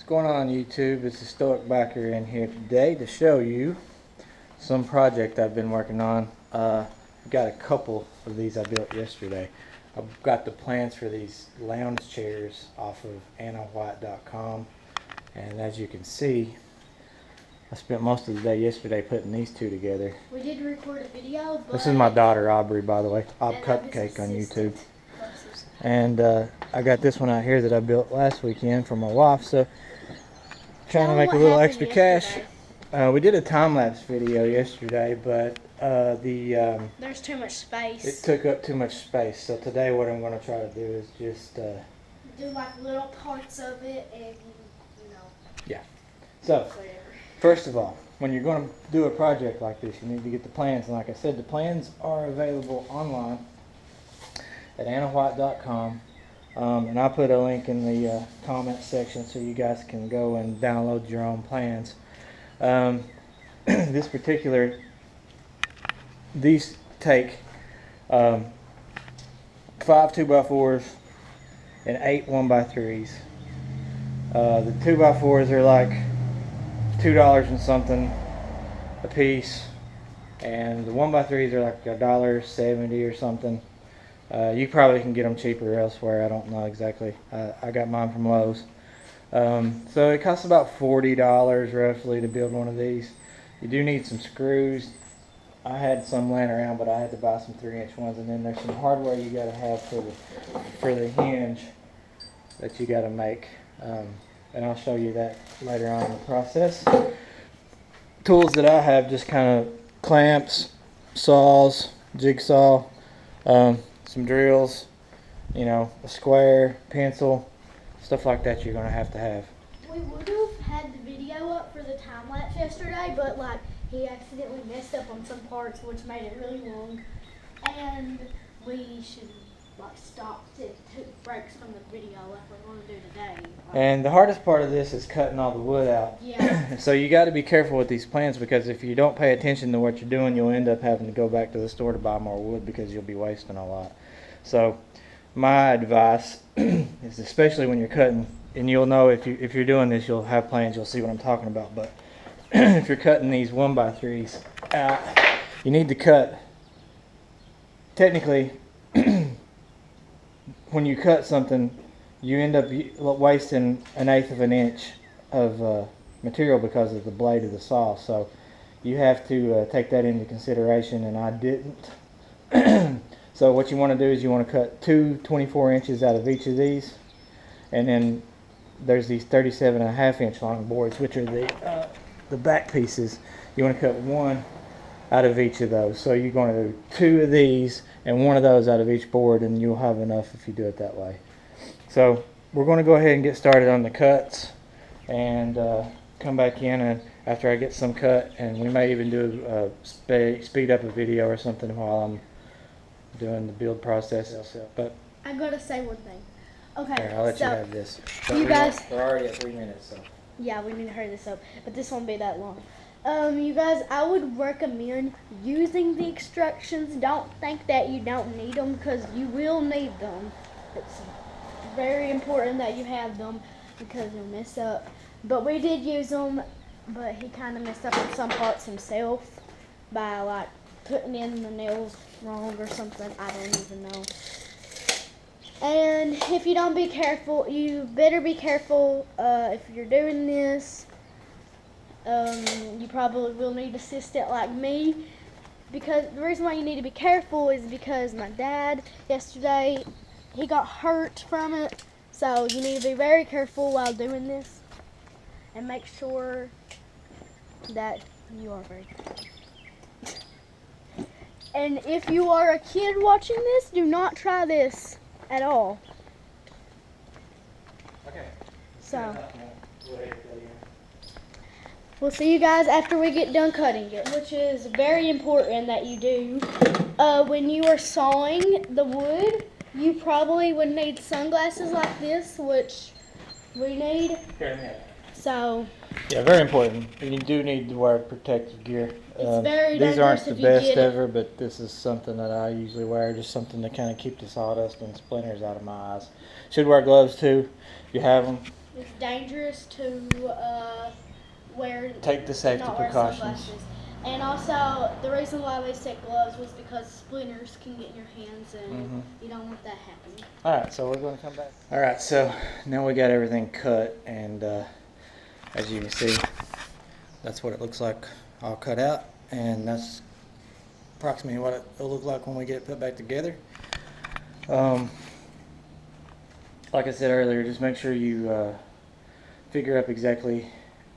What's going on YouTube? It's the Stoic Backer in here today to show you some project I've been working on. I've got a couple of these I built yesterday. I've got the plans for these lounge chairs off of AnnaWhite.com, and as you can see, I spent most of the day yesterday putting these two together. We did record a video, but this is my daughter Aubrey, by the way. Cupcake on YouTube. And I got this one out here that I built last weekend for my wife, so trying to make a little extra cash. We did a time-lapse video yesterday, but there's too much space. It took up too much space. So today what I'm going to try to do is just do like little parts of it, and yeah. So first of all, when you're going to do a project like this, you need to get the plans. And like I said, the plans are available online at AnnaWhite.com. And I'll put a link in the comment section so you guys can go and download your own plans. These take 5 2x4s and 8 1x3s. The 2x4s are like $2 and something a piece, and the 1x3s are like $1.70 or something. You probably can get them cheaper elsewhere. I don't know exactly. I got mine from Lowe's. So it costs about $40 roughly to build one of these. You do need some screws. I had some laying around, but I had to buy some 3-inch ones. And then there's some hardware you got to have for the hinge that you got to make. And I'll show you that later on in the process. Tools that I have, just kind of clamps, saws, jigsaw, some drills, a square, pencil, stuff like that you're going to have. We would have had the video up for the time lapse yesterday, but he accidentally messed up on some parts, which made it really long, and we should stop it, took breaks from the video like we're going to do today. And the hardest part of this is cutting all the wood out. Yeah. So you got to be careful with these plans, because if you don't pay attention to what you're doing, you'll end up having to go back to the store to buy more wood because you'll be wasting a lot. So my advice is, especially when you're cutting, and you'll know if you're doing this, you'll have plans, you'll see what I'm talking about. But if you're cutting these 1x3s out, you need to cut, technically, when you cut something, you end up wasting 1/8 of an inch of material because of the blade of the saw. So you have to take that into consideration, and I didn't. So what you want to do is you want to cut 2 24 inches out of each of these, and then there's these 37.5-inch long boards, which are the back pieces. You want to cut 1 out of each of those. So you're going to do 2 of these and 1 of those out of each board, and you'll have enough if you do it that way. So we're going to go ahead and get started on the cuts, and come back in and after I get some cut, and we may even do a speed up a video or something while I'm doing the build process. But I gotta say one thing. Okay, here, I'll let you have this. But you guys, we're already at 3 minutes, so yeah, we need to hurry this up, but this won't be that long. You guys, I would recommend using the instructions. Don't think that you don't need them, because you will need them. It's very important that you have them, because you'll mess up. But we did use them, but he kind of messed up on some parts himself by putting in the nails wrong or something. I don't even know. And if you don't be careful, you better be careful if you're doing this. You probably will need an assistant like me, because the reason why you need to be careful is because my dad yesterday, he got hurt from it. So you need to be very careful while doing this, and make sure that you are very careful. And if you are a kid watching this, do not try this at all. okay. So we'll see you guys after we get done cutting it, which is very important that you do. When you are sawing the wood, you probably would need sunglasses like this, which we need. So yeah, very important. And you do need to wear protective gear. It's very these aren't dangerous the if you best get it. ever, but this is something that I usually wear, just something to kind of keep the sawdust and splinters out of my eyes. Should wear gloves too, if you have them. It's dangerous to Take the safety not wear precautions. sunglasses. And also, the reason why they said gloves was because splinters can get in your hands, and you don't want that happening. All right, so we're going to come back. All right, so now we got everything cut, and as you can see, that's what it looks like all cut out, and that's approximately what it will look like when we get it put back together. Like I said earlier, just make sure you figure out exactly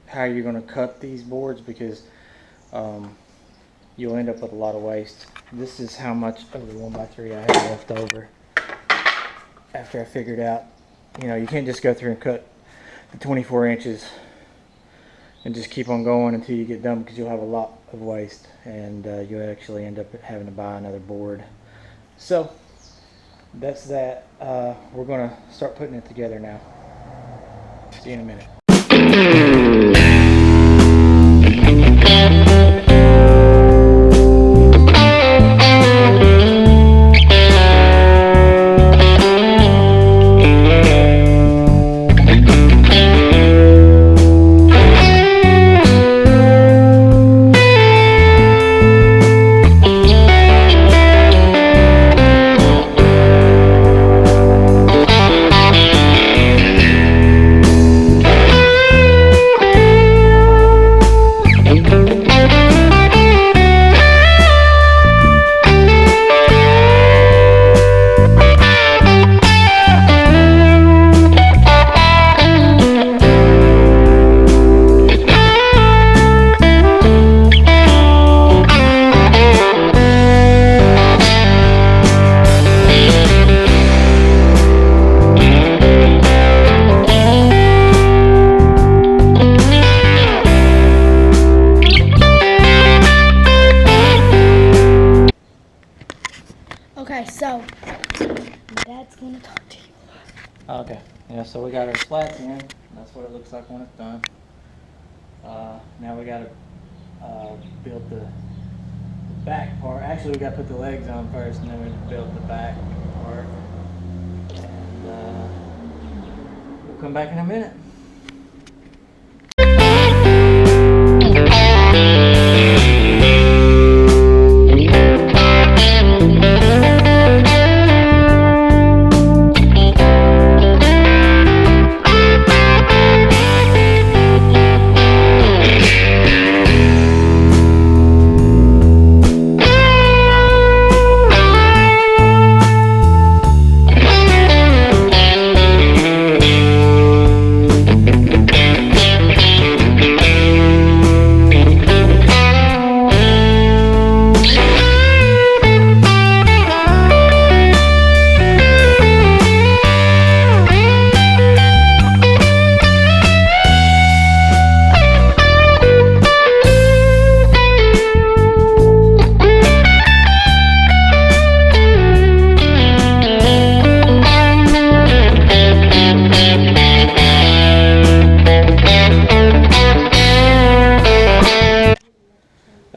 how you're going to cut these boards, because you'll end up with a lot of waste. This is how much of the 1x3 I have left over after I figured out, you know, you can't just go through and cut the 24 inches and just keep on going until you get done, because you'll have a lot of waste, and you'll actually end up having to buy another board. So that's that. We're going to start putting it together now. See you in a minute. Okay, so my dad's gonna talk to you. Okay, yeah, so we got our slats in. That's what it looks like when it's done. Now we got to build the back part. Actually, we got to put the legs on first, and then we build the back part. And we'll come back in a minute.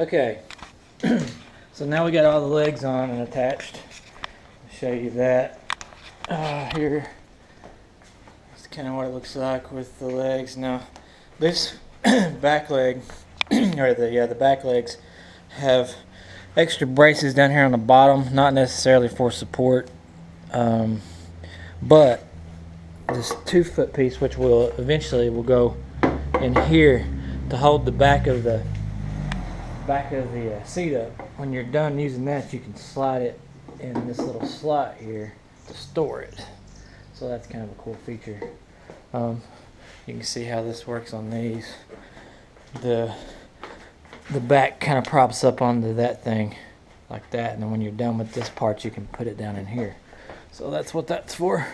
Okay, so now we got all the legs on and attached. I'll show you that here. That's kind of what it looks like with the legs. Now, this back leg, or the back legs, have extra braces down here on the bottom, not necessarily for support, but this 2-foot piece, which will eventually go in here to hold the back of the seat up. When you're done using that, you can slide it in this little slot here to store it. So that's kind of a cool feature. You can see how this works on these. The back kind of props up onto that thing like that, and then when you're done with this part, you can put it down in here. So that's what that's for.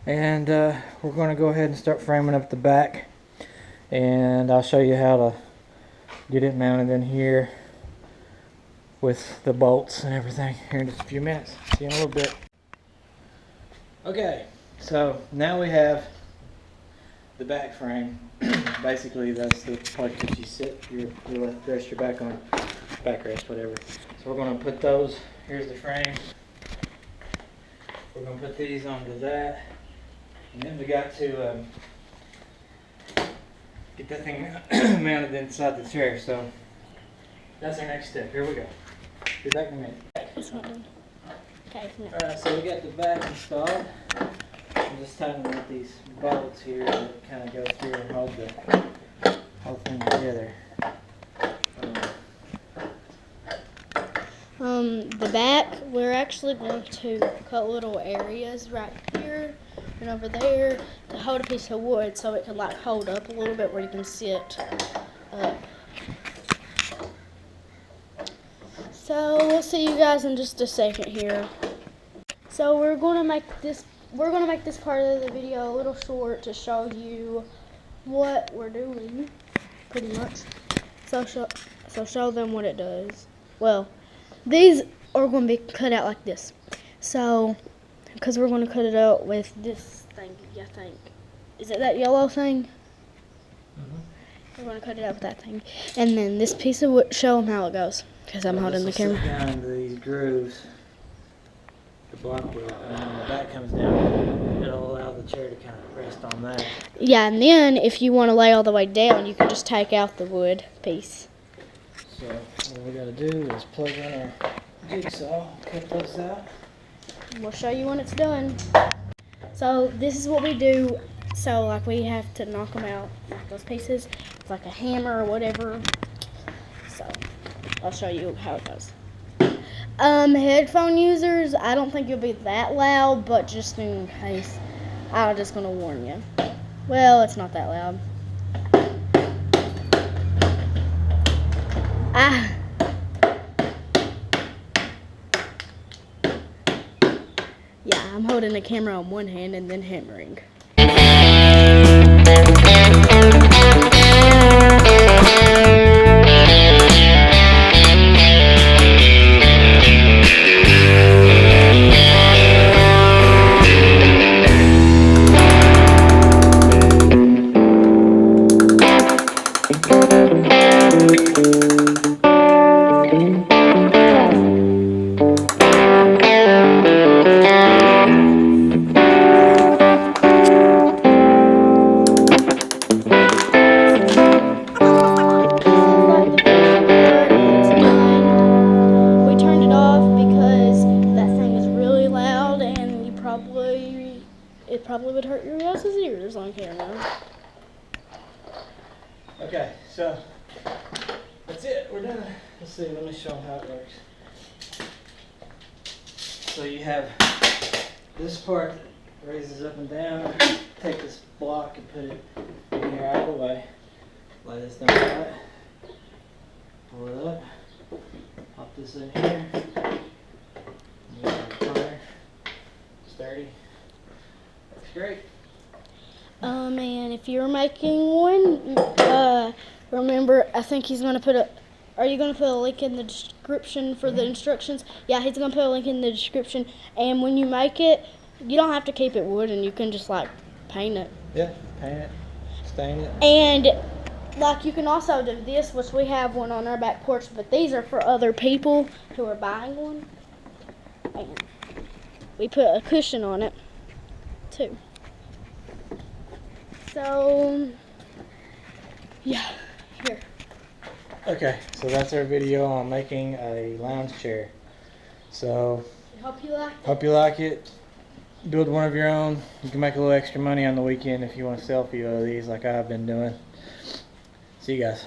And we're going to go ahead and start framing up the back, and I'll show you how to get it mounted in here with the bolts and everything here in just a few minutes. See you in a little bit. Okay, so now we have the back frame. Basically, that's the part that you sit your rest your back on, backrest, whatever. So we're going to put those. Here's the frame. We're going to put these onto that, and then we got to get that thing mounted inside the chair. So that's our next step. Here we go. Be back in a minute. It's not done. Okay. No. Alright, so we got the back installed. I'm just tightening with these bolts here that kind of go through and hold the whole thing together. The back, we're actually going to cut little areas right here and over there to hold a piece of wood so it can like hold up a little bit where you can sit up. So we'll see you guys in just a second here. So we're gonna make this part of the video a little short to show you what we're doing, pretty much. So show them what it does. Well, these are going to be cut out like this. So, because we're going to cut it out with this thing, I think. Is it that yellow thing? Mm-hmm. We're going to cut it out with that thing. And then this piece of wood, show them how it goes. Because I'm holding the camera. Sit down into these grooves, the block will, and when the back comes down, it'll allow the chair to kind of rest on that. Yeah, and then if you want to lay all the way down, you can just take out the wood piece. So what we gotta do is plug in our jigsaw, cut those out. We'll show you when it's done. So this is what we do. So like we have to knock them out, like those pieces. It's like a hammer or whatever. So I'll show you how it goes. Headphone users, I don't think you'll be that loud, but just in case, I'm just gonna warn you. Well, it's not that loud. Yeah, I'm holding the camera on one hand and then hammering. It probably would hurt your guys' ears on camera. Okay, so that's it. We're done. Let's see. Let me show them how it works. So you have this part that raises up and down. Take this block and put it in here out of the way. Lay this down flat. Pull it up. Pop this in here. Sturdy. Looks great. And if you're making one, remember, I think he's gonna put are you gonna put a link in the description for the instructions? Yeah, he's gonna put a link in the description. And when you make it, you don't have to keep it wooden. You can just like paint it. Yeah, paint it, stain it. And like you can also do this, which we have one on our back porch, but these are for other people who are buying one. And we put a cushion on it too. So yeah, here. Okay, so that's our video on making a lounge chair. So Hope you like it. hope you like it. Build one of your own. You can make a little extra money on the weekend if you want to sell a few of these like I've been doing. See you guys.